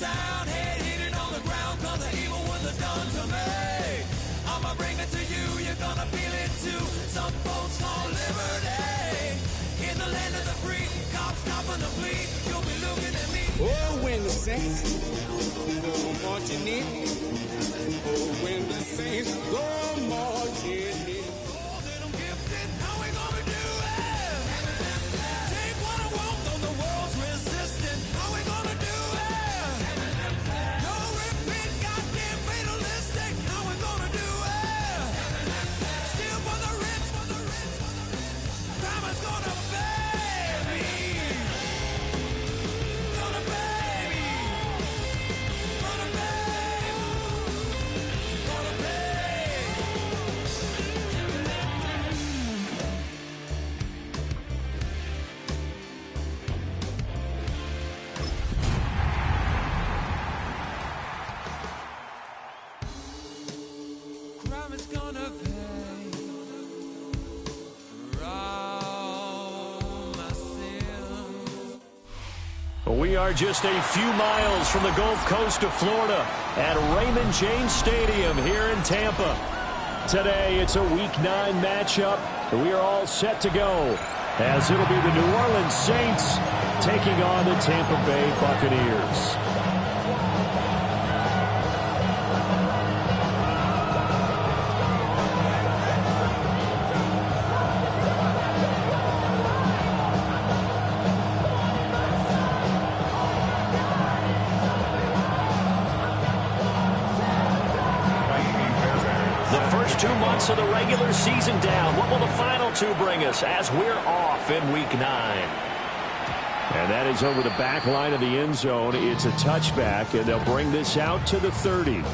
sound, head hitting on the ground, 'cause the evil was done to me. I'ma bring it to you, you're gonna feel it too. Some folks call liberty. In the land of the free, cops stopping the fleet. You'll be looking at me. Oh, when the saints go marching in. Oh, when the saints go marching in. Oh, then I'm gifted. How we gonna do it? Take what I want, though the world's resistant. How we gonna do it? No repeat, goddamn fatalistic. How we gonna do it? Steal for the rich, for the rich, for the rich. Time is gonna pay me. Gonna pay me. Gonna pay. Gonna pay. Crime is gonna pay for all my sins. We are just a few miles from the Gulf Coast of Florida at Raymond James Stadium here in Tampa. Today, it's a Week 9 matchup. We are all set to go as it'll be the New Orleans Saints taking on the Tampa Bay Buccaneers. The first 2 months of the regular season down. What will the final 2 bring us as we're off in Week 9? And that is over the back line of the end zone. It's a touchback, and they'll bring this out to the 30.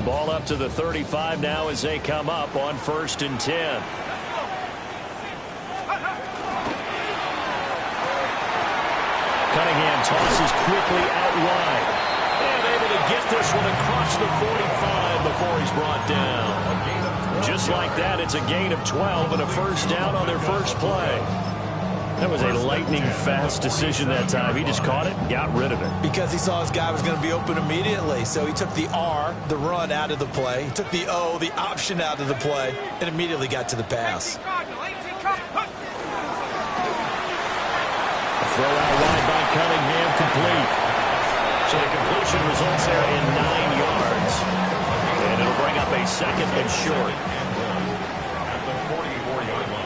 Ball up to the 35 now as they come up on 1st and 10. Cunningham tosses quickly out wide. And able to get this one across the 45 before he's brought down. Just like that, it's a gain of 12 and a first down on their first play. That was a lightning-fast decision that time. He just caught it and got rid of it. Because he saw his guy was going to be open immediately. So he took the R, the run, out of the play. He took the O, the option, out of the play, and immediately got to the pass. A throw out wide by Cunningham, complete. So the completion results there in 9 yards. And it'll bring up a 2nd and short. At the 44-yard line.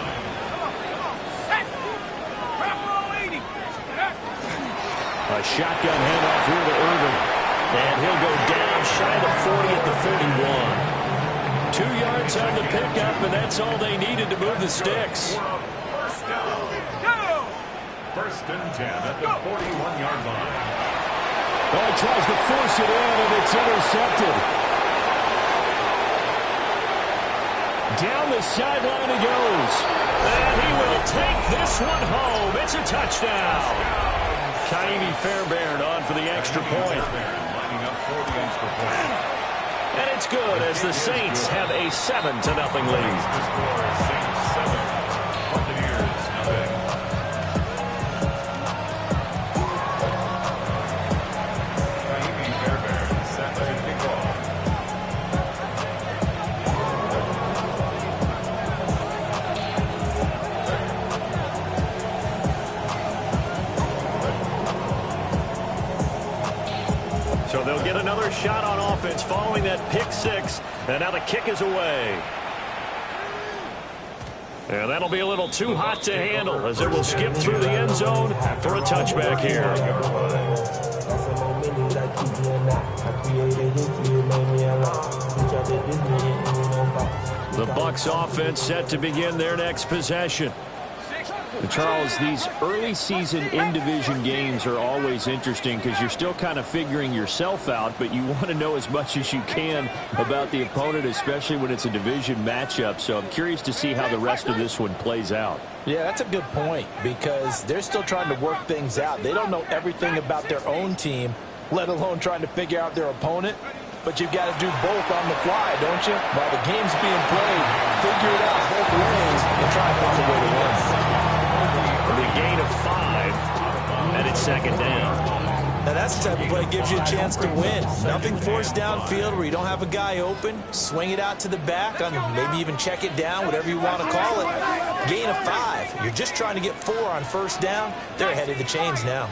A shotgun handoff here to Irvin. And he'll go down shy of the 40 at the 41. 2 yards on the pickup, and that's all they needed to move the sticks. First down. First and 10 at the 41-yard line. Oh, he tries to force it in, and it's intercepted. Down the sideline he goes. And he will take this one home. It's a touchdown. Kaimi Fairbairn on for the extra point. Lining up for the extra point. And it's good as the Saints have a 7-0 lead. The score, Saints 7, Buccaneers nothing. Kaimi Fairbairn set to kick off. So they'll get another shot on offense following that pick 6. And now the kick is away. And that'll be a little too hot to handle as it will skip through the end zone for a touchback here. The Bucs offense set to begin their next possession. Charles, these early season in-division games are always interesting because you're still kind of figuring yourself out, but you want to know as much as you can about the opponent, especially when it's a division matchup. So I'm curious to see how the rest of this one plays out. Yeah, that's a good point because they're still trying to work things out. They don't know everything about their own team, let alone trying to figure out their opponent. But you've got to do both on the fly, don't you? While the game's being played, figure it out both ways and try to find a way to win. The gain of 5, and it's second down. Now that's the type of play that gives you a chance to win. Nothing forced downfield where you don't have a guy open. Swing it out to the back, maybe even check it down, whatever you want to call it. Gain of 5. You're just trying to get 4 on first down. They're ahead of the chains now.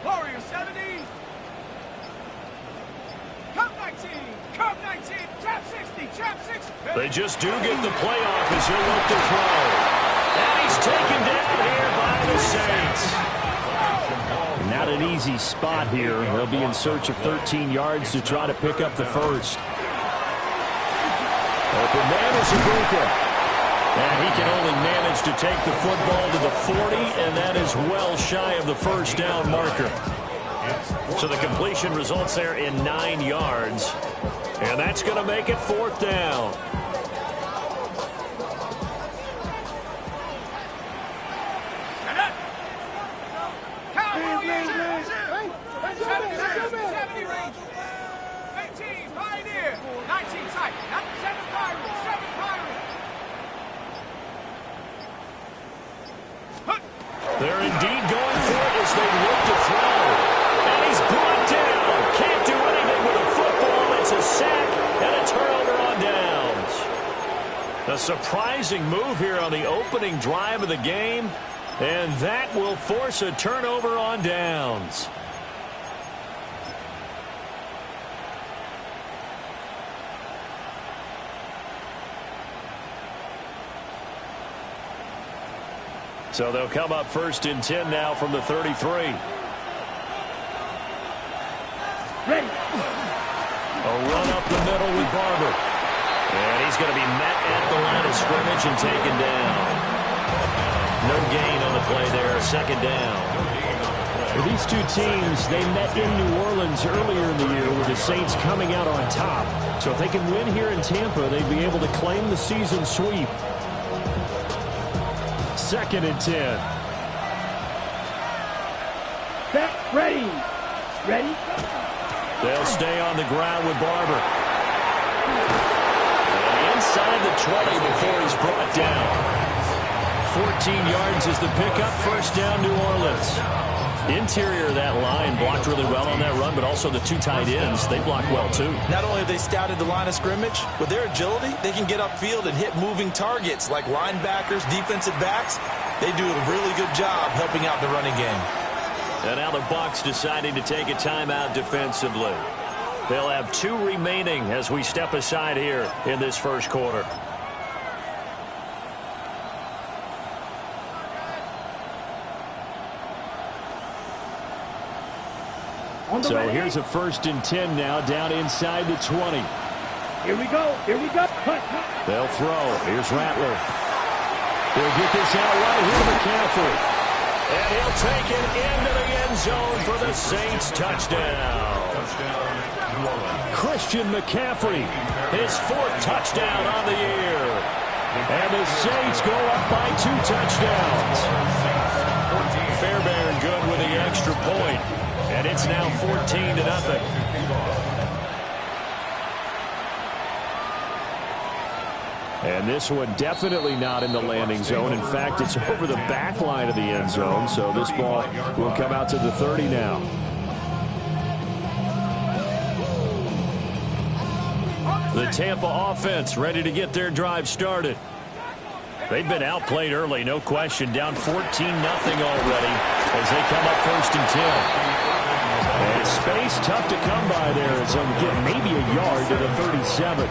Warrior 70. Cup 19. Cup 19. Trap 60. Trap 60. They just do get the playoff as he'll look to throw. And he's taken down here by the Saints. Not an easy spot here. They'll be in search of 13 yards to try to pick up the first. Open man is Ibuka. And he can only manage to take the football to the 40, and that is well shy of the first down marker. So the completion results there in 9 yards. And that's going to make it 4th down. They're indeed going for it as they look to throw. And he's brought down. Can't do anything with a football. It's a sack and a turnover on downs. A surprising move here on the opening drive of the game. And that will force a turnover on downs. So they'll come up 1st and 10 now from the 33. Ready. A run up the middle with Barber. And he's going to be met at the line of scrimmage and taken down. No gain on the play there, 2nd down. For these two teams, they met in New Orleans earlier in the year with the Saints coming out on top. So if they can win here in Tampa, they'd be able to claim the season sweep. 2nd and 10. Back, ready. Ready. They'll stay on the ground with Barber. And inside the 20 before he's brought down. 14 yards is the pickup. 1st down, New Orleans. Interior of that line blocked really well on that run, but also the 2 tight ends, they blocked well too. Not only have they scouted the line of scrimmage, with their agility, they can get upfield and hit moving targets like linebackers, defensive backs. They do a really good job helping out the running game. And now the Bucs deciding to take a timeout defensively. They'll have 2 remaining as we step aside here in this first quarter. So here's a 1st and 10 now down inside the 20. Here we go. Here we go. They'll throw. Here's Rattler. They'll get this out right here to McCaffrey. And he'll take it into the end zone for the Saints touchdown. Christian McCaffrey, his 4th touchdown on the year. And the Saints go up by 2 touchdowns. Fairbairn good with the extra point. And it's now 14-0. And this one definitely not in the landing zone. In fact, it's over the back line of the end zone. So this ball will come out to the 30 now. The Tampa offense ready to get their drive started. They've been outplayed early, no question. Down 14-0 already as they come up 1st and 10. And space tough to come by there as they'll get maybe a yard to the 37.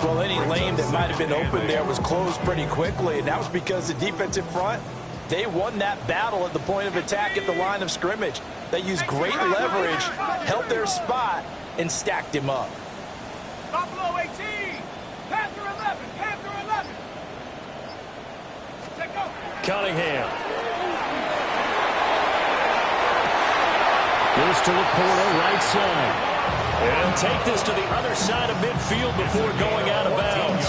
Well, any lane that might have been open there was closed pretty quickly, and that was because the defensive front, they won that battle at the point of attack at the line of scrimmage. They used great leverage, held their spot, and stacked him up. Buffalo 18. Panther 11. Panther 11. Cunningham. Goes to Laporta, right side. And take this to the other side of midfield before going out of bounds.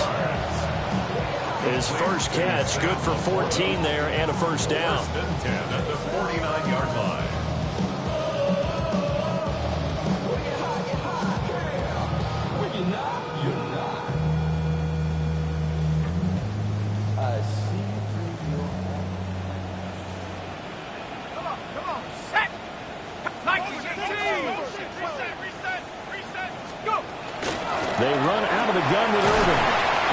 His first catch, good for 14 there and a first down. First and 10 at the 49-yard line. They run out of the gun with Irvin.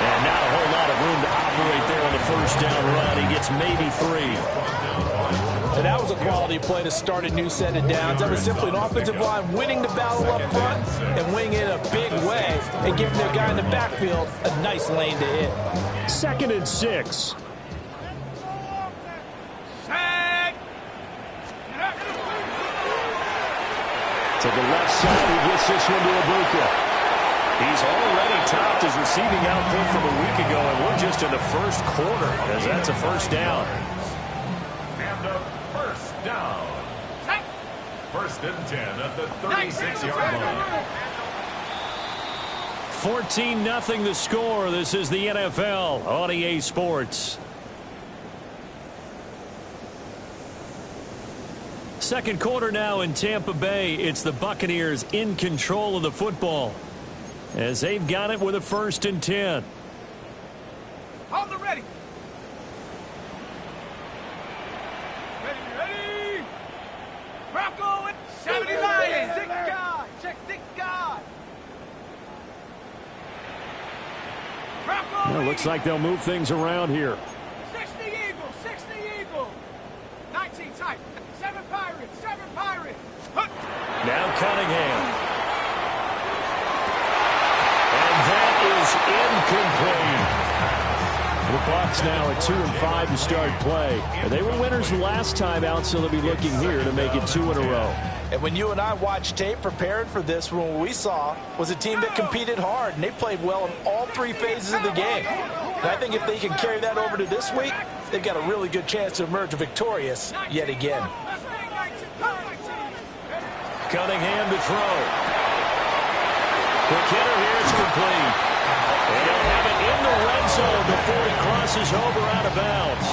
And not a whole lot of room to operate there on the first down run. He gets maybe 3. And that was a quality play to start a new set of downs. That was simply an offensive line winning the battle up front and winning it in a big way and giving their guy in the backfield a nice lane to hit. 2nd and 6. To the left side, he gets this one to Ibuka. He's already topped his receiving output from a week ago, and we're just in the first quarter, as that's a first down. And a first down. First and 10 at the 36-yard line. 14-0 the score. This is the NFL on EA Sports. Second quarter now in Tampa Bay. It's the Buccaneers in control of the football, as they've got it with a 1st and 10. Hold it ready. Ready. Rocco at 79. Six guard. Check 6 guard. Rocco. Well, looks like they'll move things around here. 60 Eagle. 19 tight. 7 Pirates. Now Cunningham. And that is incomplete. The Bucs now at 2 and 5 to start play. And they were winners the last time out, so they'll be looking here to make it 2 in a row. And when you and I watched tape preparing for this, what we saw was a team that competed hard, and they played well in all 3 phases of the game. And I think if they can carry that over to this week, they've got a really good chance to emerge victorious yet again. Cunningham to throw. Quick hitter here, it's complete. And he'll have it in the red zone before he crosses over out of bounds.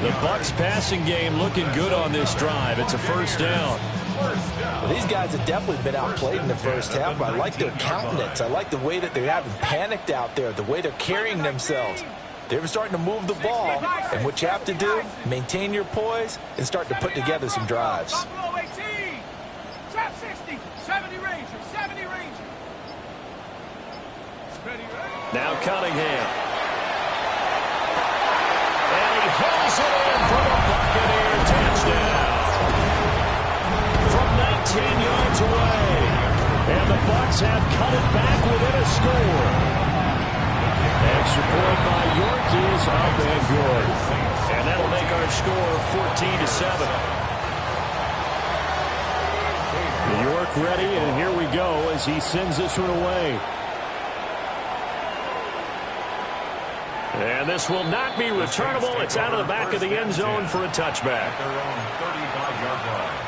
The Bucs passing game looking good on this drive. It's a first down. Well, these guys have definitely been outplayed in the first half, but I like their countenance. I like the way that they haven't panicked out there, the way they're carrying themselves. They're starting to move the ball, and what you have to do, maintain your poise and start to put together some drives. 60, 70 Ranger. Now Cunningham. And he hauls it in for the Buccaneer touchdown. From 19 yards away. And the Bucs have cut it back within a score. Extra point by York is up and good. And that'll make our score 14-7. York ready, and here we go as he sends this one away. And this will not be returnable. It's out of the back of the end zone for a touchback. Their own 35-yard line.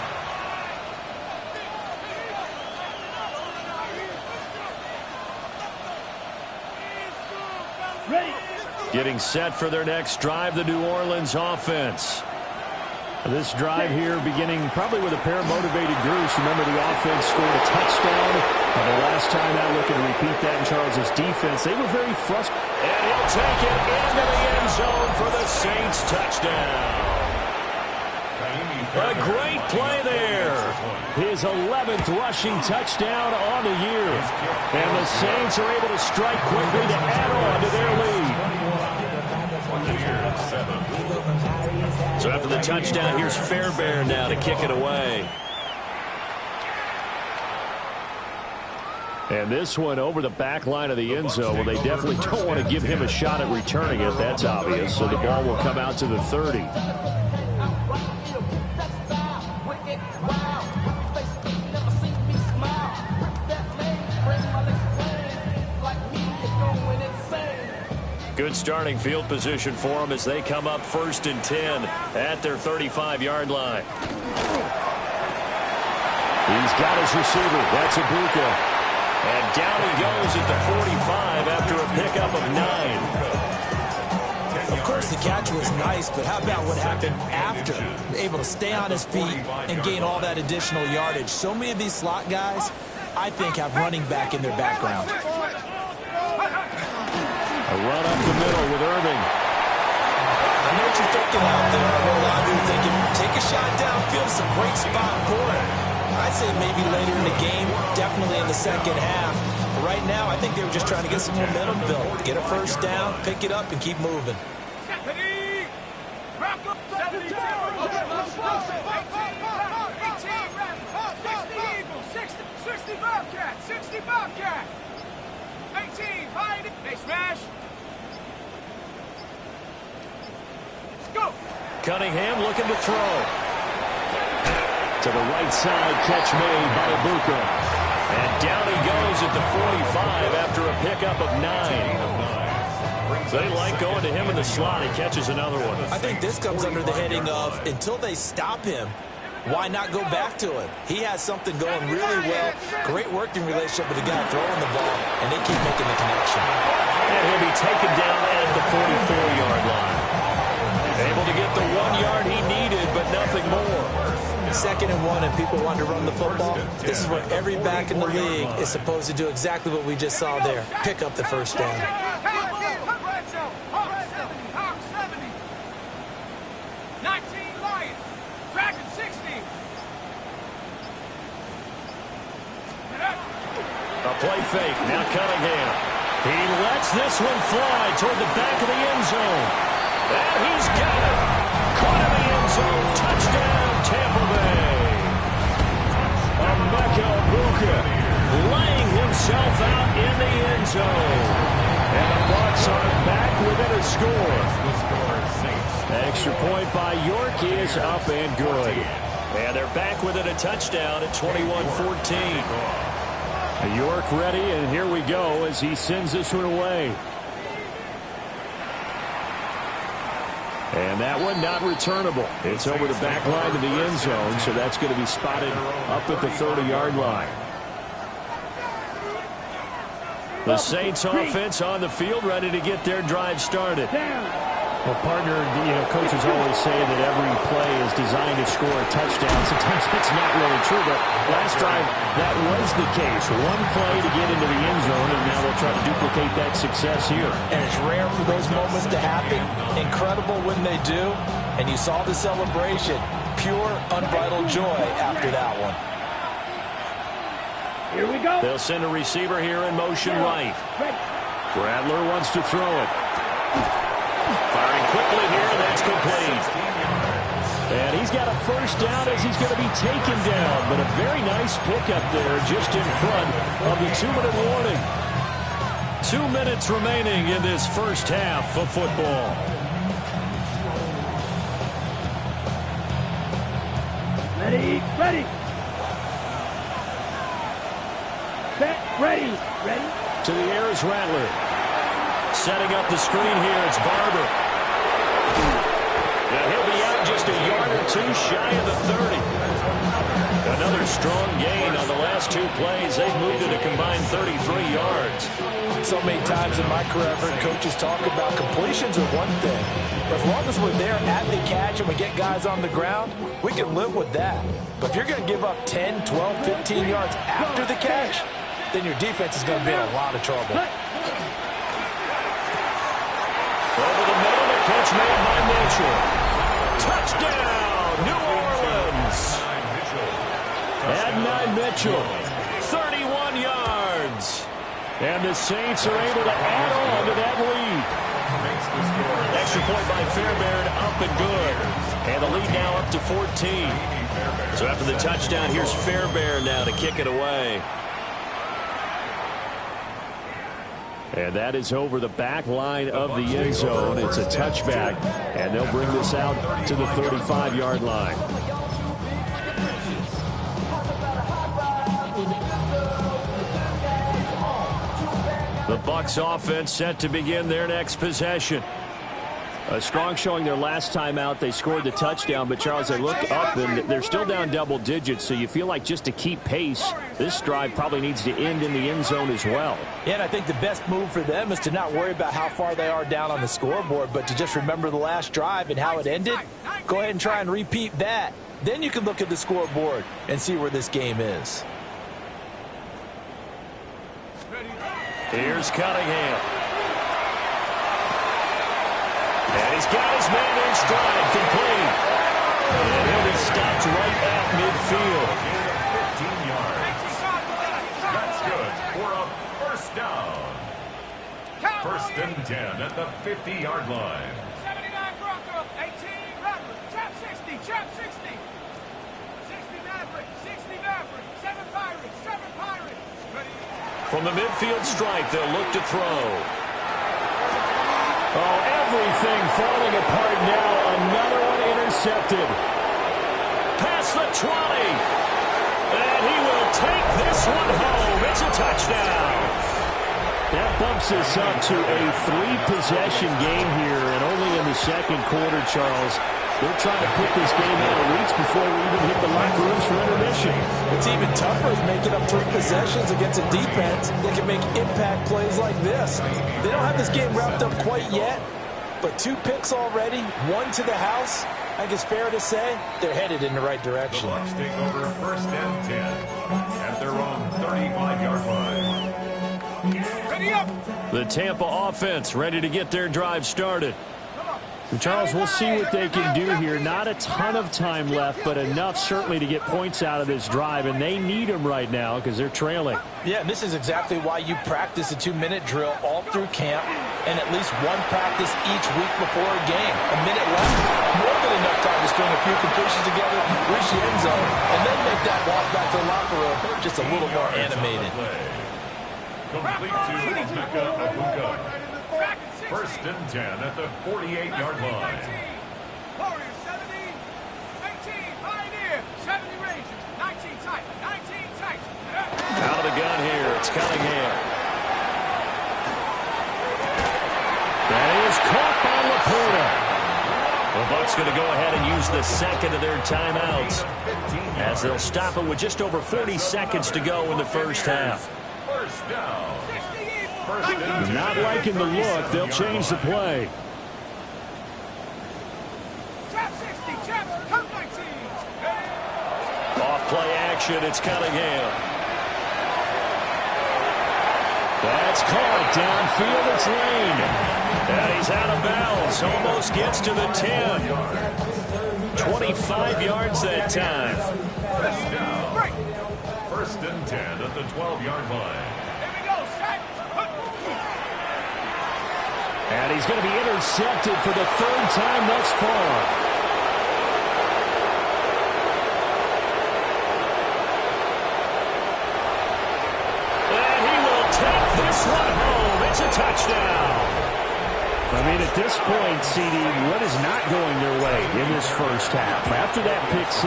Ready. Getting set for their next drive, the New Orleans offense. This drive here beginning probably with a pair of motivated groups. Remember, the offense scored a touchdown. And the last time out, looking to repeat that in Charles' defense, they were very frustrated. And he'll take it into the end zone for the Saints touchdown. A great play there. His 11th rushing touchdown on the year. And the Saints are able to strike quickly to add on to their lead. So after the touchdown, here's Fairbairn now to kick it away. And this one over the back line of the end zone. Well, they definitely don't want to give him a shot at returning it. That's obvious. So the ball will come out to the 30. Good starting field position for them as they come up 1st and 10 at their 35-yard line. He's got his receiver. That's Ibuka. And down he goes at the 45 after a pickup of 9. Of course, the catch was nice, but how about what happened after? Able to stay on his feet and gain all that additional yardage. So many of these slot guys, I think, have running back in their background. A run up the middle with Irving. I know what you're thinking out there. I know a lot of you are thinking, take a shot downfield. It's a great spot for it. I'd say maybe later in the game, definitely in the second half. But right now, I think they were just trying to get some momentum built. Get a first down, pick it up, and keep moving. 60 Bobcat, 60 Bobcat. 18, behind it. They smash. Go. Cunningham looking to throw. To the right side, catch made by Ibuka. And down he goes at the 45 after a pickup of 9. They like going to him in the slot. He catches another one. I think this comes under the heading of, until they stop him, why not go back to him? He has something going really well. Great working relationship with the guy throwing the ball, and they keep making the connection. And he'll be taken down at the 44-yard line. Able to get the 1 yard he needed, but nothing more. 2nd and 1, and people want to run the football. This is where every back in the league is supposed to do exactly what we just saw there. Pick up the first down. 19 Lions. Dragon 60. A play fake. Now Cunningham. He lets this one fly toward the back of the end zone. And he's got it. Caught in the end zone. Touchdown, Tampa Bay. Emeka Ibuka laying himself out in the end zone. And the Bucs are back within a score. Extra point by York is up and good. And they're back within a touchdown at 21-14. York ready, and here we go as he sends this one away. And that one not returnable. It's over the back line of the end zone, so that's going to be spotted up at the 30-yard line. The Saints offense on the field, ready to get their drive started. Well, partner, coaches always say that every play is designed to score a touchdown. Sometimes that's not really true, but last drive, that was the case. One play to get into the end zone, and now they'll try to duplicate that success here. And it's rare for those moments to happen. Incredible when they do. And you saw the celebration. Pure, unbridled joy after that one. Here we go. They'll send a receiver here in motion right. Bradler wants to throw it. Firing quickly here, that's complete. And he's got a first down as he's going to be taken down. But a very nice pickup there just in front of the 2-minute warning. 2 minutes remaining in this first half of football. Ready, ready. Set, ready, ready. To the air is Rattler. Setting up the screen here, it's Barber. Now he'll be out just a yard or two shy of the 30. Another strong gain on the last 2 plays. They've moved it a combined 33 yards. So many times in my career, I've heard coaches talk about completions are one thing. But as long as we're there at the catch and we get guys on the ground, we can live with that. But if you're going to give up 10, 12, 15 yards after the catch, then your defense is going to be in a lot of trouble. Over the middle, the catch made by Mitchell. Touchdown, New Orleans. Adonai Mitchell, 31 yards. And the Saints are able to add on to that lead. Extra point by Fairbairn, up and good. And the lead now up to 14. So after the touchdown, here's Fairbairn now to kick it away. And that is over the back line of the end zone. It's a touchback, and they'll bring this out to the 35-yard line. The Bucs offense set to begin their next possession. A strong showing their last time out. They scored the touchdown, but Charles, they look up and they're still down double digits, so you feel like just to keep pace, this drive probably needs to end in the end zone as well. Yeah, and I think the best move for them is to not worry about how far they are down on the scoreboard, but to just remember the last drive and how it ended. Go ahead and try and repeat that. Then you can look at the scoreboard and see where this game is. Here's Cunningham. And he's got his man in stride, complete. And he'll be stopped right at midfield. 15 yards. That's good for a first down. First and 10 at the 50-yard line. 79 Bronco, 18 Rapper, trap 60, trap 60. 60 Maverick, 60 Maverick, 7 Pirates, 7 Pirates. From the midfield stripe, they'll look to throw. Oh, everything falling apart now. Another one intercepted. Past the 20. And he will take this one home. It's a touchdown. That bumps us up to a 3-possession game here, and only in the second quarter, Charles. They're trying to put this game out of reach before we even hit the locker rooms for intermission. What's even tougher is making up 3 possessions against a defense that can make impact plays like this. They don't have this game wrapped up quite yet, but 2 picks already, 1 to the house. I think it's fair to say they're headed in the right direction. The Bucs take over first and 10 at their own 35-yard line. Ready up. The Tampa offense ready to get their drive started. And Charles, we'll see what they can do here. Not a ton of time left, but enough certainly to get points out of this drive, and they need them right now because they're trailing. Yeah, and this is exactly why you practice a 2-minute drill all through camp and at least 1 practice each week before a game. A minute left, more than enough time to string a few completions together, reach the end zone, and then make that walk back to the locker room just a little more animated. Complete to Mecca Abuka. First and 10 at the 48-yard line. Warriors 70, 18 Pioneer, 70 Rangers, 19 tight, 19 tight. Out of the gun here, it's Cunningham. That is caught by Laporta. The Bucs going to go ahead and use the second of their timeouts as they'll stop it with just over 40 seconds to go in the first half. First down. Not liking the look. They'll change the play. Trap 60, traps, come 19. Off play action, it's Cunningham. That's caught downfield, it's Lane. And he's out of bounds, almost gets to the 10. 25 yards that time. First down. First and 10 at the 12-yard line. And he's going to be intercepted for the 3rd time thus far. And he will take this one home. It's a touchdown. I mean, at this point, CD, what is not going their way in this first half? After that pick 6,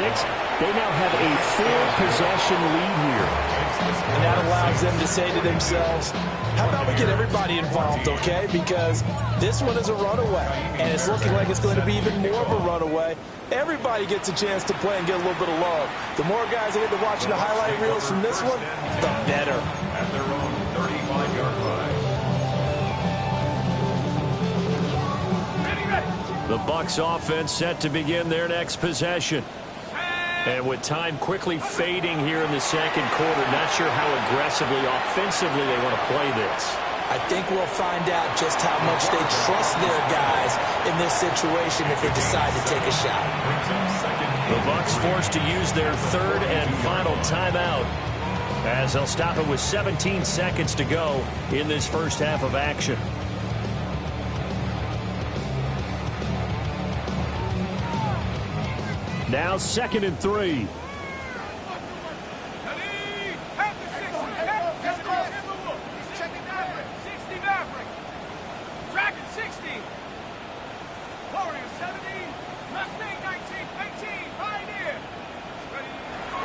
they now have a 4-possession lead here. And that allows them to say to themselves, how about we get everybody involved, okay? Because this one is a runaway, and it's looking like it's going to be even more of a runaway. Everybody gets a chance to play and get a little bit of love. The more guys that get to watching the highlight reels from this one, the better. At their own 35-yard line. The Bucs offense set to begin their next possession. And with time quickly fading here in the second quarter, not sure how aggressively, offensively they want to play this. I think we'll find out just how much they trust their guys in this situation if they decide to take a shot. The Bucs forced to use their 3rd and final timeout as they'll stop it with 17 seconds to go in this first half of action. Now 2nd and 3.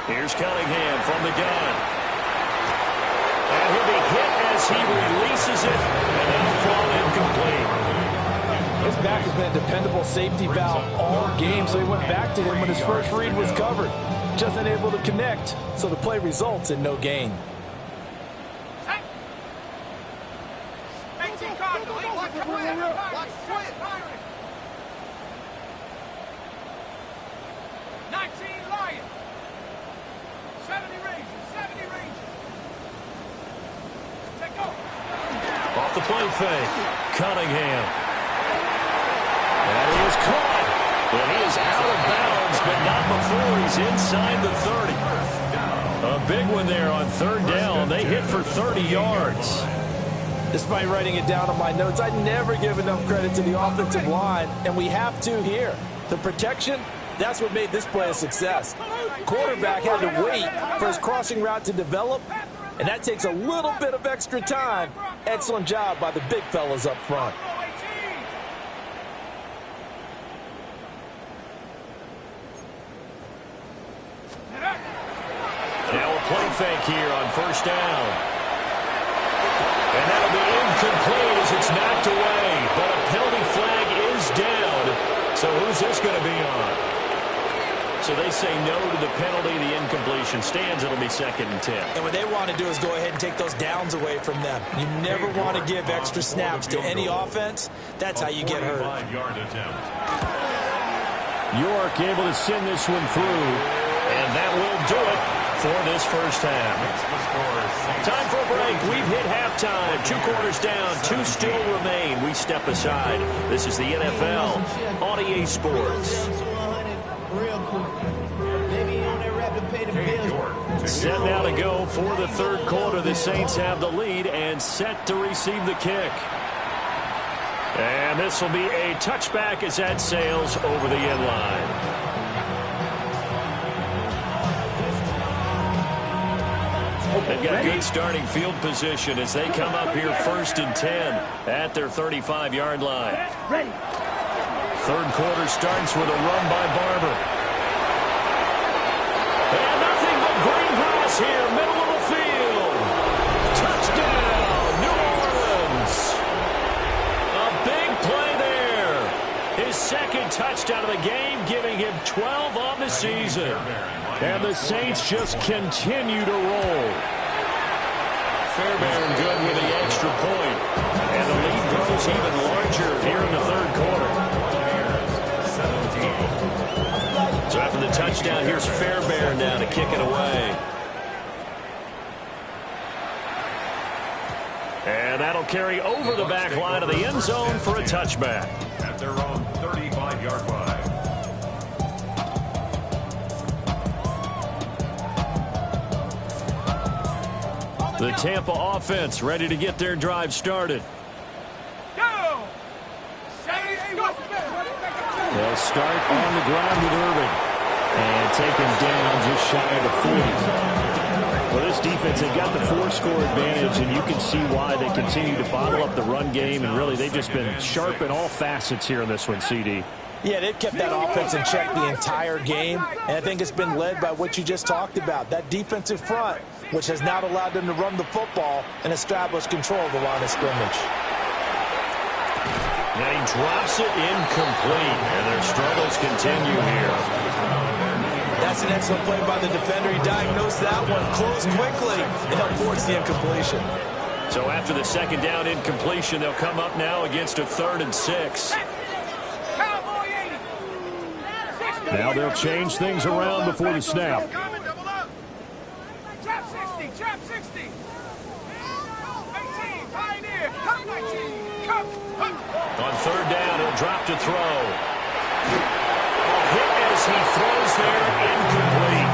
Here's Cunningham from the gun. And he'll be hit as he releases it, and that'll fall incomplete. His back has been a dependable safety valve all game, so he went back to him when his first read was covered. Just unable to connect, so the play results in no gain. Off the play fake, Cunningham. And he is caught. And he is out of bounds, but not before he's inside the 30. A big one there on third down. They hit for 30 yards. Despite writing it down on my notes, I never give enough credit to the offensive line, and we have to here. The protection, that's what made this play a success. Quarterback had to wait for his crossing route to develop, and that takes a little bit of extra time. Excellent job by the big fellas up front. Now a play fake here on first down. And that'll be incomplete as it's knocked away. But a penalty flag is down. So who's this going to be on? So they say no to the penalty. The incompletion stands. It'll be 2nd and 10. And what they want to do is go ahead and take those downs away from them. You never want to give extra snaps to any offense. That's how you get hurt. York able to send this one through. And that will do it for this first half. Time for a break. We've hit halftime. 2 quarters down. 2 still remain. We step aside. This is the NFL on EA Sports. Set now to go for the third quarter. The Saints have the lead and set to receive the kick. And this will be a touchback as that sails over the end line. They've got good starting field position as they come up here 1st and 10 at their 35-yard line. Third quarter starts with a run by Barber. And nothing but green grass here, middle of the field. Touchdown, New Orleans. A big play there. His 2nd touchdown of the game, giving him 12 on the season. And the Saints just continue to roll. Fairbairn good with the extra point. And the lead grows even larger here in the third quarter. So after the touchdown, here's Fairbairn now to kick it away. And that'll carry over the back line of the end zone for a touchback. At their own 35-yard line. The Tampa offense ready to get their drive started. They'll start on the ground with Irving. And taken down just shy of the 40. Well, this defense, they've got the 4-score advantage, and you can see why they continue to bottle up the run game. And really, they've just been sharp in all facets here in this one, CD. Yeah, they've kept that offense in check the entire game, and I think it's been led by what you just talked about, that defensive front, which has now allowed them to run the football and establish control of the line of scrimmage. Now he drops it incomplete, and their struggles continue here. That's an excellent play by the defender. He diagnosed that one, closed quickly, and helped force the incompletion. So after the 2nd down incompletion, they'll come up now against a 3rd and 6. Now they'll change things around before the snap. Trap 60, trap 60. 18, Pioneer, cut 19, cut. On 3rd down, he'll drop to throw. Hit as he throws there, incomplete.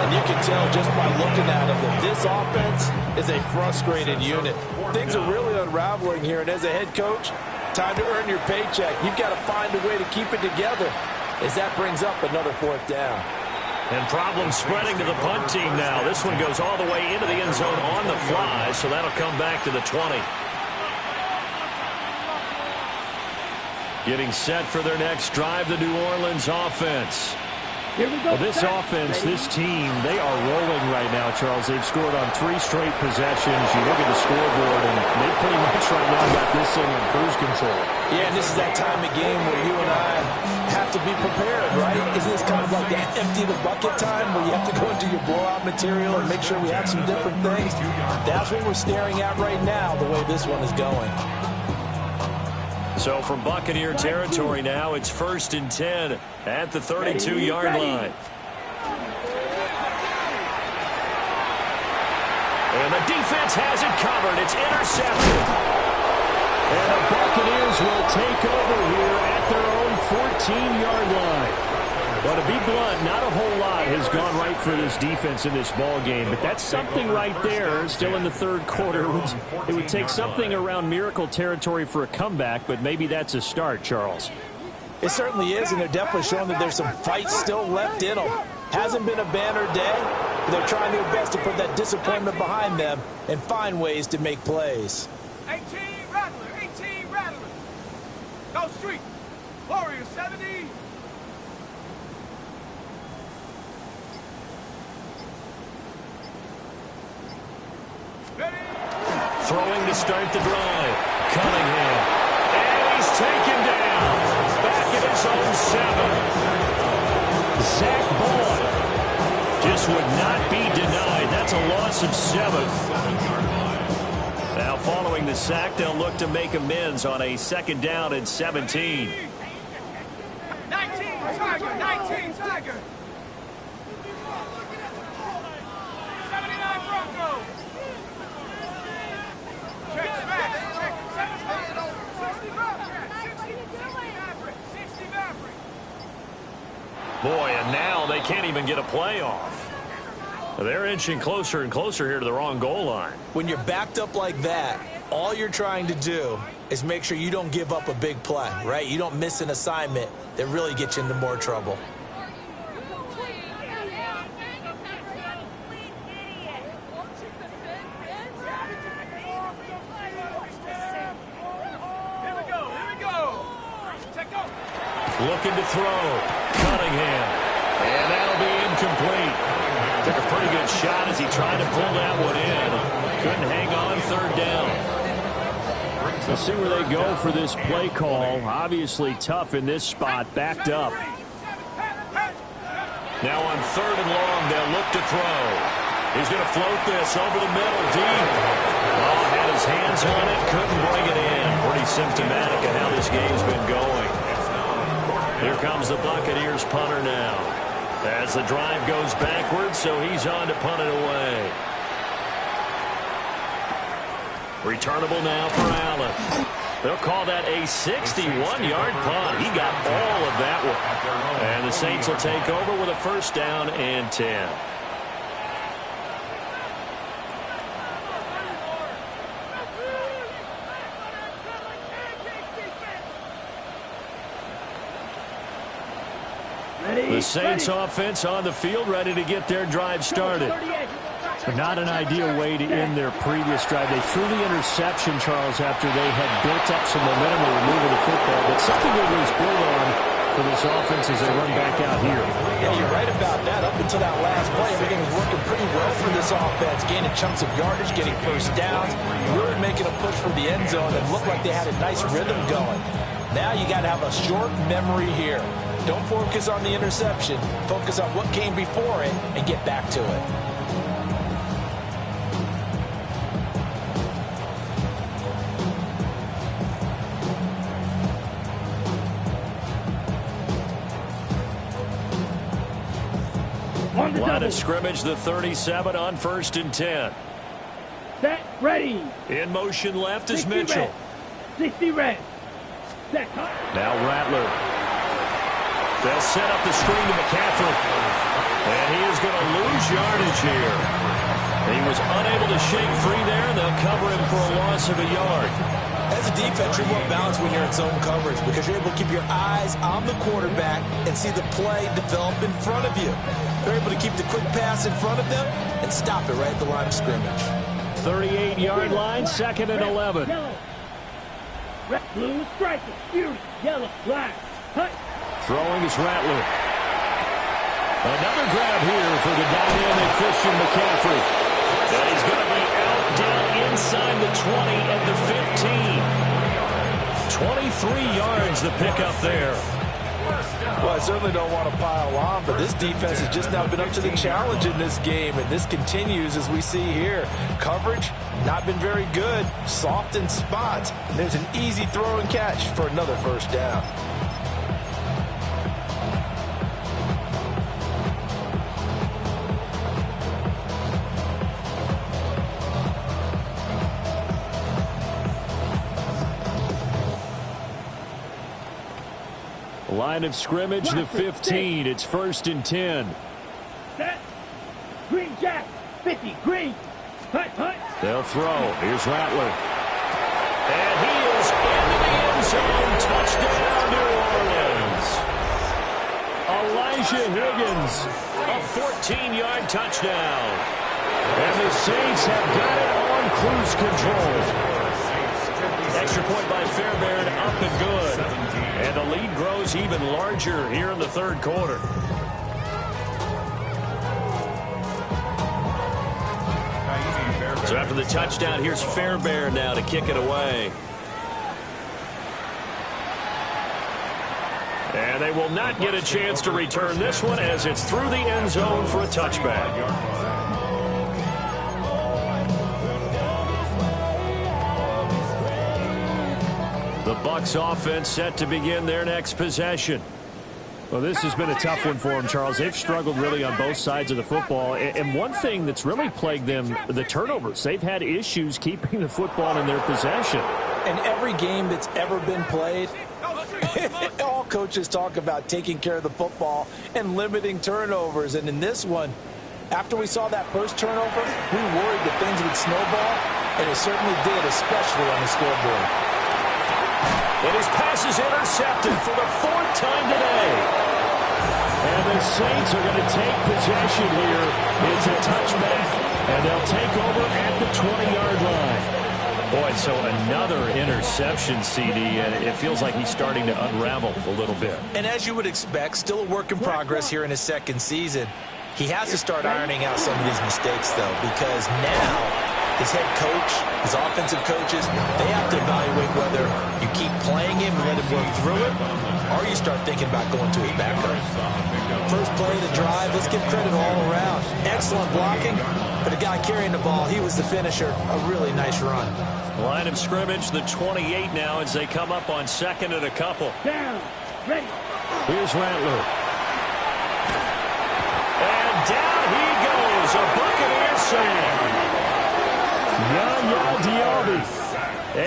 And you can tell just by looking at him that this offense is a frustrated unit. Things are really unraveling here, and as a head coach, time to earn your paycheck. You've got to find a way to keep it together as that brings up another 4th down. And problems spreading to the punt team now. This one goes all the way into the end zone on the fly, so that'll come back to the 20. Getting set for their next drive, the New Orleans offense. Well, this offense, this team, they are rolling right now, Charles. They've scored on 3 straight possessions. You look at the scoreboard, and they pretty much right now got this thing on cruise control. Yeah, and this is that time of game where you and I have to be prepared, right? Isn't this kind of like that empty the bucket time where you have to go into your blowout material and make sure we have some different things? That's what we're staring at right now, the way this one is going. So from Buccaneer territory now, it's 1st and 10 at the 32-yard line. And the defense has it covered. It's intercepted. And the Buccaneers will take over here at their own 14-yard line. But to be blunt, not a whole lot has gone right for this defense in this ball game. But that's something right there. Still in the 3rd quarter. It would take something around miracle territory for a comeback, but maybe that's a start, Charles. It certainly is, and they're definitely showing that there's some fight still left in them. Hasn't been a banner day, but they're trying their best to put that disappointment behind them and find ways to make plays. 18 Rattler, 18 Rattler. Go Street. Warrior 70. Throwing to start the drive. Cunningham. And he's taken down. Back at his own 7. Zach Boyd just would not be denied. That's a loss of 7. Now following the sack, they'll look to make amends on a 2nd down and 17. 19 Tiger, 19 Tiger. 79 Broncos. Check smash, check 60 Maverick. Boy, and now they can't even get a playoff. They're inching closer and closer here to the wrong goal line. When you're backed up like that, all you're trying to do is make sure you don't give up a big play, right? You don't miss an assignment that really gets you into more trouble. Looking to throw. Cunningham. And that'll be incomplete. Took a pretty good shot as he tried to pull that one in. Couldn't hang on 3rd down. We'll see where they go for this play call. Obviously tough in this spot. Backed up. Now on 3rd and long, they'll look to throw. He's going to float this over the middle deep. Oh, had his hands on it. Couldn't bring it in. Pretty symptomatic of how this game's been going. Here comes the Buccaneers punter now. As the drive goes backwards, so he's on to punt it away. Returnable now for Allen. They'll call that a 61-yard punt. He got all of that one. And the Saints will take over with a 1st down and 10. The Saints offense on the field, ready to get their drive started. Not an ideal way to end their previous drive. They threw the interception, Charles, after they had built up some momentum. They were moving the football, but something they was built on for this offense as they run back out here. Yeah, you're right about that. Up until that last play, everything was working pretty well for this offense, gaining chunks of yardage, getting 1st downs, really making a push for the end zone, and looked like they had a nice rhythm going. Now you got to have a short memory here. Don't focus on the interception. Focus on what came before it and get back to it. Line of scrimmage, the 37 on 1st and 10. Set, ready. In motion left is Mitchell. Red. 60 red. Set. Now Rattler. They'll set up the screen to McCaffrey. And he is going to lose yardage here. He was unable to shake free there. They'll cover him for a loss of a yard. As a defense, you're more balanced when you're in zone coverage because you're able to keep your eyes on the quarterback and see the play develop in front of you. They're able to keep the quick pass in front of them and stop it right at the line of scrimmage. 38-yard line, 2nd and 11. Yellow. Red, blue, striker, fury, yellow, black. Hut. Throwing is Rattler. Another grab here for the dynamic Christian McCaffrey. And he's going to be out down inside the 20 at the 15. 23 yards the pickup there. Well, I certainly don't want to pile on, but this defense has just not been up to the challenge in this game, and this continues as we see here. Coverage, not been very good, soft in spots. There's an easy throw and catch for another first down. Line of scrimmage, the 15. It's 1st and 10. Set. Green Jack. 50. Green. Hut, hut. They'll throw. Here's Rattler. And he is into the end zone. Touchdown, New Orleans. Elijah Higgins, a 14-yard touchdown. And the Saints have got it on cruise control. Extra point by Fairbairn, up and good. And the lead grows even larger here in the third quarter. So after the touchdown, here's Fairbairn now to kick it away. And they will not get a chance to return this one as it's through the end zone for a touchback. The Bucs offense set to begin their next possession. Well, this has been a tough one for them, Charles. They've struggled really on both sides of the football. And one thing that's really plagued them, the turnovers. They've had issues keeping the football in their possession. In every game that's ever been played, all coaches talk about taking care of the football and limiting turnovers. And in this one, after we saw that first turnover, we worried that things would snowball, and it certainly did, especially on the scoreboard. And his pass is intercepted for the 4th time today. And the Saints are going to take possession here. It's a touchback, and they'll take over at the 20-yard line. Boy, so another interception, CD, and it feels like he's starting to unravel a little bit. And as you would expect, still a work in progress here in his second season. He has to start ironing out some of these mistakes, though, because now his head coach, his offensive coaches, they have to evaluate whether you keep playing him and let him work through it, or you start thinking about going to his backup. First play of the drive, let's give credit all around. Excellent blocking, but the guy carrying the ball, he was the finisher. A really nice run. Line of scrimmage, the 28 now as they come up on 2nd and a couple. Down. Ready. Here's Rattler. And down he goes, a Buccaneers sack. Yaya Diaby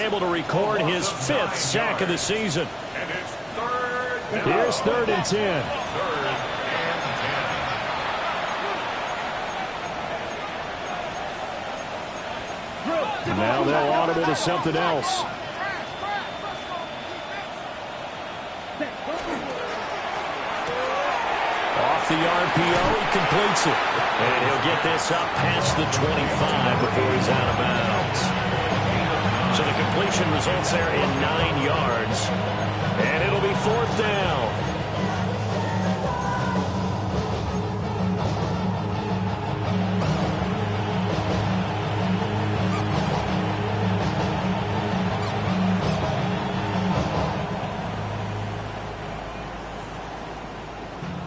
able to record his 5th sack of the season. And it's 3rd down. Here's 3rd and 10. 3rd and 10. Now they'll audible to something else. Off the RPO, he completes it. And he'll get this up past the 25 before he's out of bounds. So the completion results there in 9 yards. And it'll be 4th down.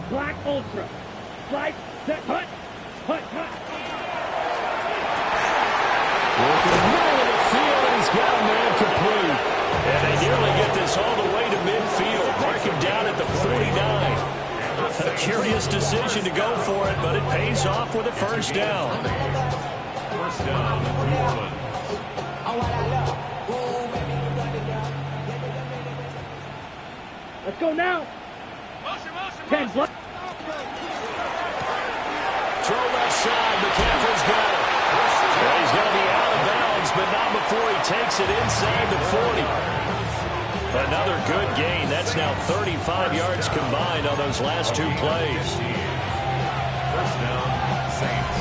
Black Ultra. Slide. Set. Hut. Hut. Hut. Working middle of the field, and he's got a man complete. And they nearly get this all the way to midfield. Mark him down at the 49. A curious decision to go for it, but it pays off with a first down. First down, New Orleans. Let's go now. 10 block. Throw left side, McCaffrey's got it. And he's going to be out of bounds, but not before he takes it inside the 40. Another good gain. That's now 35 yards combined on those last 2 plays. First down, Saints.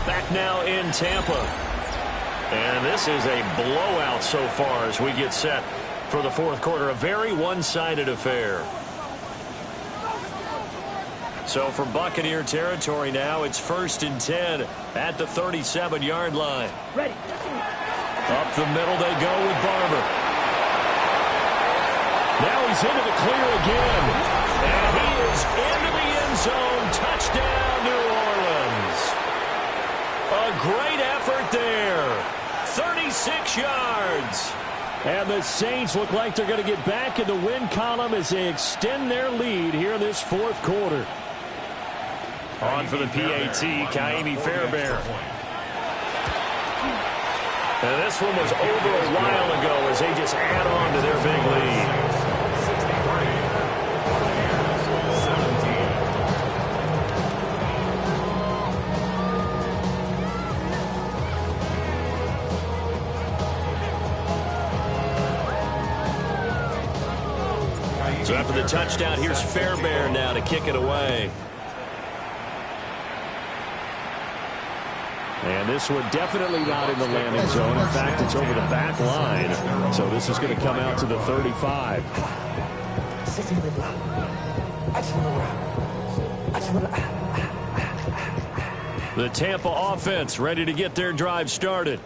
Back now in Tampa. And this is a blowout so far as we get set for the 4th quarter. A very one-sided affair. So from Buccaneer territory now, it's 1st and 10 at the 37-yard line. Ready. Up the middle they go with Barber. Now he's into the clear again. And he is into the end zone. Touchdown, New Orleans. A great effort there. 36 yards. And the Saints look like they're going to get back in the win column as they extend their lead here in this fourth quarter. On for the PAT, Kaimi Fairbairn. And this one was over a while ago as they just add on to their big lead. So after the touchdown, here's Fairbairn now to kick it away. And this one definitely not in the landing zone. In fact, it's over the back line. So this is going to come out to the 35. The Tampa offense ready to get their drive started.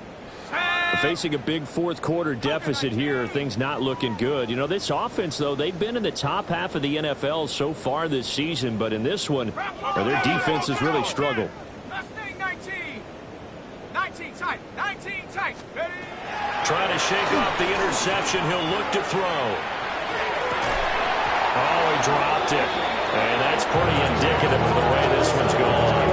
Facing a big fourth quarter deficit here, things not looking good. You know, this offense, though, they've been in the top half of the NFL so far this season, but in this one, their defense has really struggled. 19 tight, 19 tight. Ready? Trying to shake off the interception. He'll look to throw. Oh, he dropped it. And that's pretty indicative of the way this one's gone.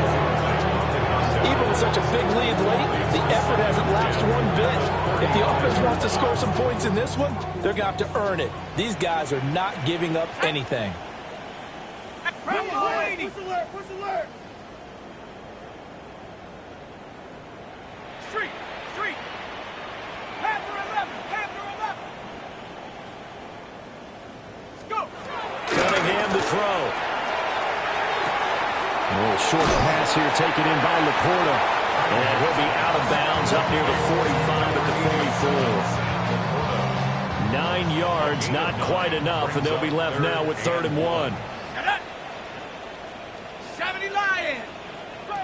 Even with such a big lead late, the effort hasn't lapsed one bit. If the offense wants to score some points in this one, they're going to have to earn it. These guys are not giving up anything. Push alert, push alert. Street. Panther 11. Let's go. Cunningham to throw. A little short pass here taken in by Laporta. And he'll be out of bounds up near the 45 at the 44. 9 yards, not quite enough, and they'll be left now with 3rd and 1. 70 Lions. Go.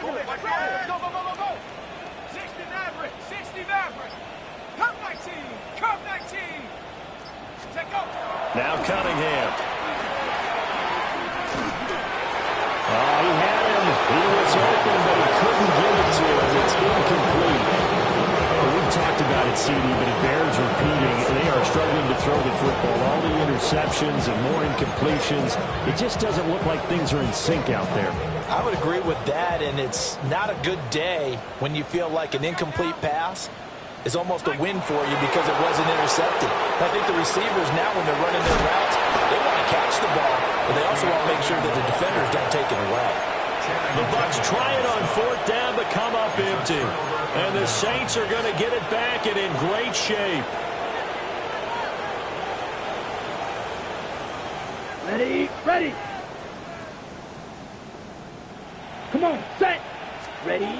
60 Maverick. Curve 19. Take go. Now Cunningham. He had him. He was open, but he couldn't give it to him. It's incomplete. We've talked about it, CD, but it bears repeating. They are struggling to throw the football. All the interceptions and more incompletions. It just doesn't look like things are in sync out there. I would agree with that, and it's not a good day when you feel like an incomplete pass is almost a win for you because it wasn't intercepted. I think the receivers now, when they're running their routes, they want to catch the ball, but they also want to make sure that the defenders don't take it away. The Bucs try it on 4th down to come up empty. And the Saints are going to get it back and in great shape. Ready. Come on, set. Ready. And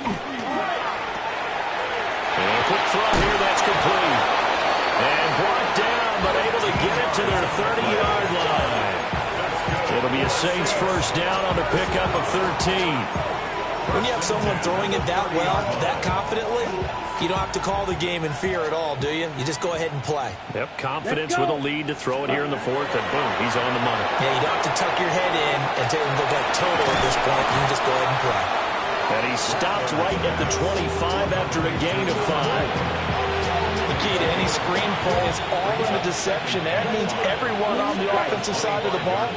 a quick throw here, that's complete. And brought down, but able to get it to their 30-yard line. It'll be a Saints first down on the pickup of 13. When you have someone throwing it that well, that confidently, you don't have to call the game in fear at all, do you? You just go ahead and play. Yep, confidence with a lead to throw it here in the 4th, and boom, he's on the money. Yeah, you don't have to tuck your head in and go back total at this point. You can just go ahead and play. And he stopped right at the 25 after a gain of 5. The key to any screen play is all in the deception. That means everyone on the offensive side of the ball.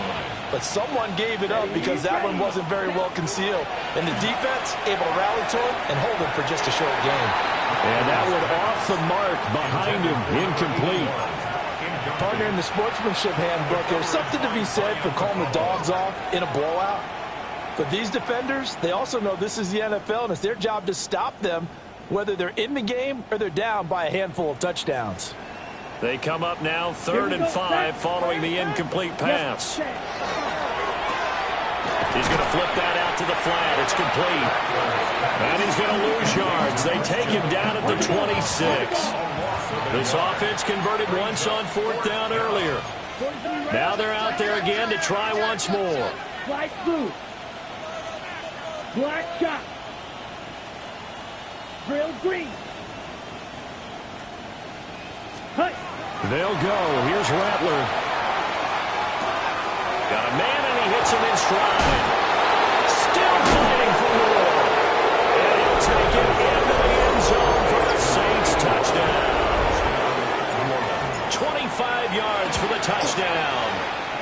But someone gave it up because that one wasn't very well concealed. And the defense able to rally to it and hold it for just a short game. And that one off the mark behind him, incomplete. Partner, in the sportsmanship handbook, there's something to be said for calling the dogs off in a blowout. But these defenders, they also know this is the NFL, and it's their job to stop them, whether they're in the game or they're down by a handful of touchdowns. They come up now 3rd and 5 following the incomplete pass. He's going to flip that out to the flat. It's complete. And he's going to lose yards. They take him down at the 26. This offense converted once on 4th down earlier. Now they're out there again to try once more. Slide through. Black shot. Drill green. Hut. They'll go. Here's Rattler. Got a man, and he hits him in stride. Still fighting for more. And he'll take it into the end zone for the Saints touchdown. 25 yards for the touchdown.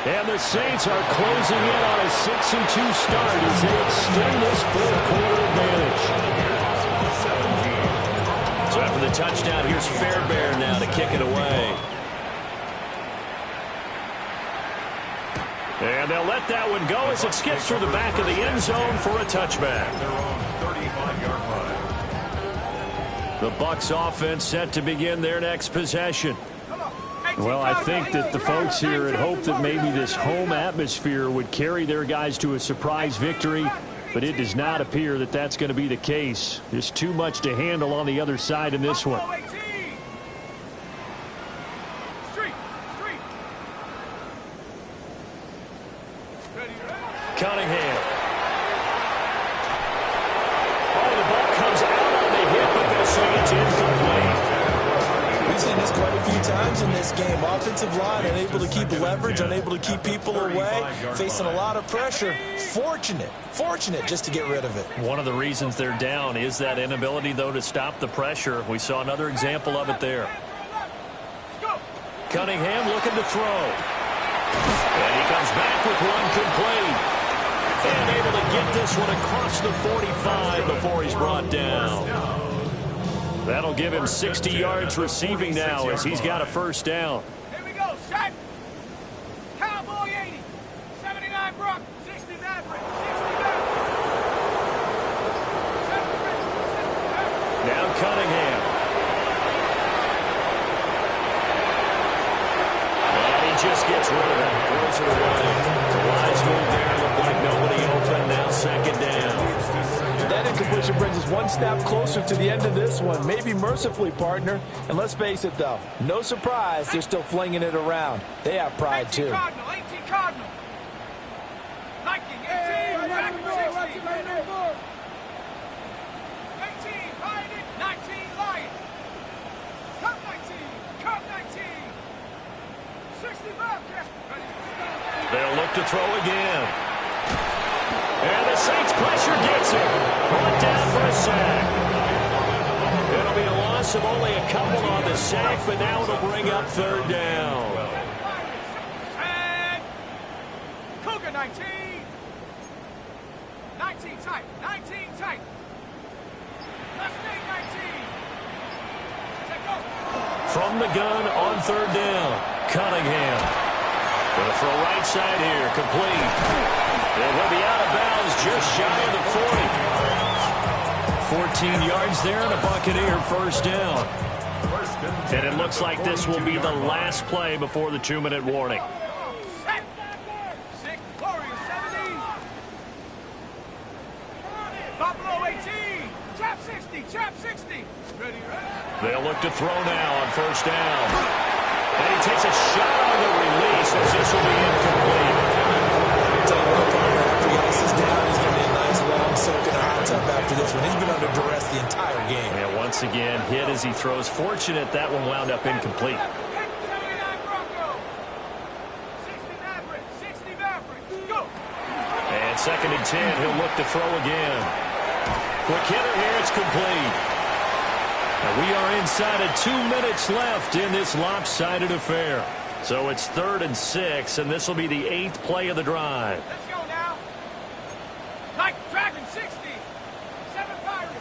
And the Saints are closing in on a 6-2 start as they extend this fourth quarter advantage. So after the touchdown, here's Fairbairn now to kick it away. And they'll let that one go as it skips through the back of the end zone for a touchback. Their own 35-yard line. The Bucs offense set to begin their next possession. Well, I think that the folks here had hoped that maybe this home atmosphere would carry their guys to a surprise victory, but it does not appear that that's going to be the case. There's too much to handle on the other side in this one. Cunningham. Oh, the ball comes out on the hit, but they'll say it's incomplete. We've seen this quite a few times in this game. Offensive line unable to keep leverage, unable to keep people away, facing a lot of pressure. Fortunate just to get rid of it. One of the reasons they're down is that inability, though, to stop the pressure. We saw another example of it there. Cunningham looking to throw. And he comes back with one complete. And able to get this one across the 45 before he's brought down. That'll give him 60 yards receiving now as he's got a first down. Here we go, set. Cowboy 80. 79 Brock. 60 Maverick. 60 Maverick. Now Cunningham. And he just gets rid of it. Throws it away. Wise move there. Looked like nobody open. Now second down. That incompletion brings us one snap closer to the end of this one. Maybe mercifully, partner. And let's face it, though. No surprise, they're still flinging it around. They have pride, too. 18 Cardinal. 19, 18, 60. 18, Pioneer. 19, Lion. Cup 19. 60 Bobcat. They'll look to throw again. And the Saints pressure gets him. Brought down for a sack. It'll be a loss of only a couple on the sack, but now it'll bring up third down. And Cougar 19. 19 tight. Mustang 19. From the gun on third down, Cunningham. Gonna throw right side here, complete. And he'll be out of bounds just shy of the 40. 14 yards there and a Buccaneer first down. And it looks like this will be the last play before the 2-minute warning. Set. 6, Warrior 70. Buffalo 18. Chap 60. Ready. They'll look to throw now on first down. And he takes a shot on the release as this will be incomplete. Tell you what, partner, after he ices down, he's going to be a nice long soak in a hot tub after this one. He's been under duress the entire game. And once again, hit as he throws. Fortunate that one wound up incomplete. 79 Bronco. 60 Maverick. Go. And second and 10, he'll look to throw again. Quick hitter here, it's complete. And we are inside of 2 minutes left in this lopsided affair. So it's 3rd and 6, and this will be the 8th play of the drive. Let's go now. Like Dragon 60. 7 Pirates.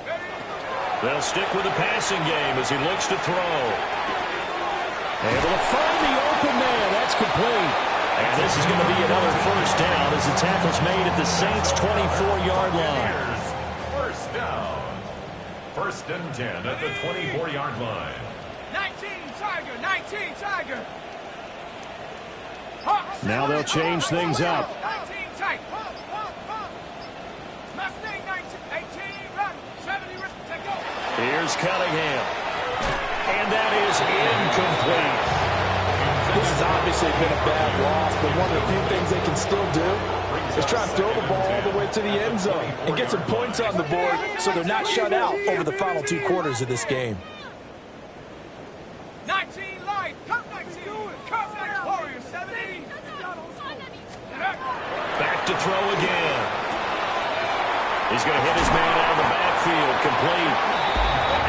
Ready. They'll stick with the passing game as he looks to throw. Able to find the open man. That's complete. And this is going to be another first down as the tackle's made at the Saints' 24-yard line. First down. 1st and 10 at the 24-yard line. 19 Tiger. Now they'll change things up. 19 tight. Mustang 19. 18 run. 70 run. Take go. Here's Cunningham. And that is incomplete. This has obviously been a bad loss, but one of the few things they can still do is try to throw the ball all the way to the end zone and get some points on the board so they're not shut out over the final 2 quarters of this game. 19 light. Come 19. Come next Warrior. 17. Back to throw again. He's going to hit his man out of the backfield. Complete.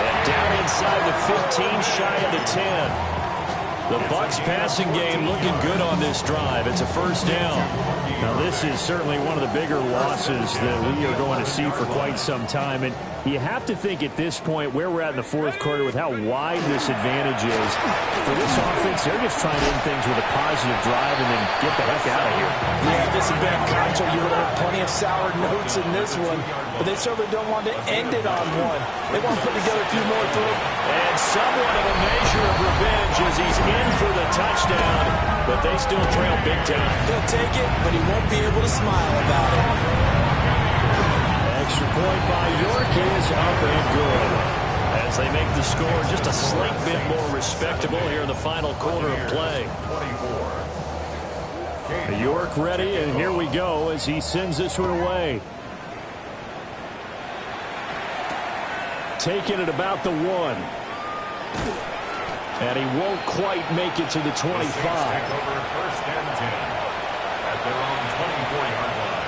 And down inside the 15, shy of the 10. The Bucs passing game looking good on this drive. It's a first down. Now, this is certainly one of the bigger losses that we are going to see for quite some time. And you have to think at this point where we're at in the 4th quarter with how wide this advantage is. For this offense, they're just trying to end things with a positive drive and then get the heck out of here. Yeah, this has been a Concho. You would have plenty of sour notes in this one, but they certainly don't want to end it on one. They want to put together a few more through. And somewhat of a measure of revenge as he's in for the touchdown, but they still trail big time. He'll take it, but he won't be able to smile about it. Extra point by York is up and good. As they make the score just a slight bit more respectable here in the final quarter of play. York ready, and here we go as he sends this one away. Taking it about the 1. And he won't quite make it to the 25. First and 10 at their own 24-yard line.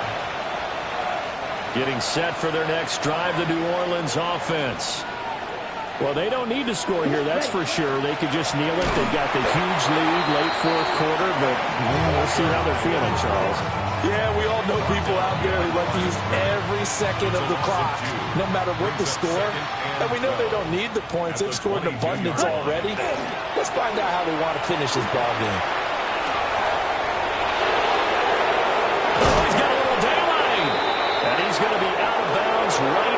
Getting set for their next drive, the New Orleans offense. Well, they don't need to score here, that's for sure. They could just kneel it. They've got the huge lead late 4th quarter, but we'll see how they're feeling, Charles. Yeah, we all know people out there who like to use every second of the clock, no matter what the score. And we know they don't need the points. They've scored in abundance already. Let's find out how they want to finish this ball game. Oh, he's got a little daylight. And he's going to be out of bounds right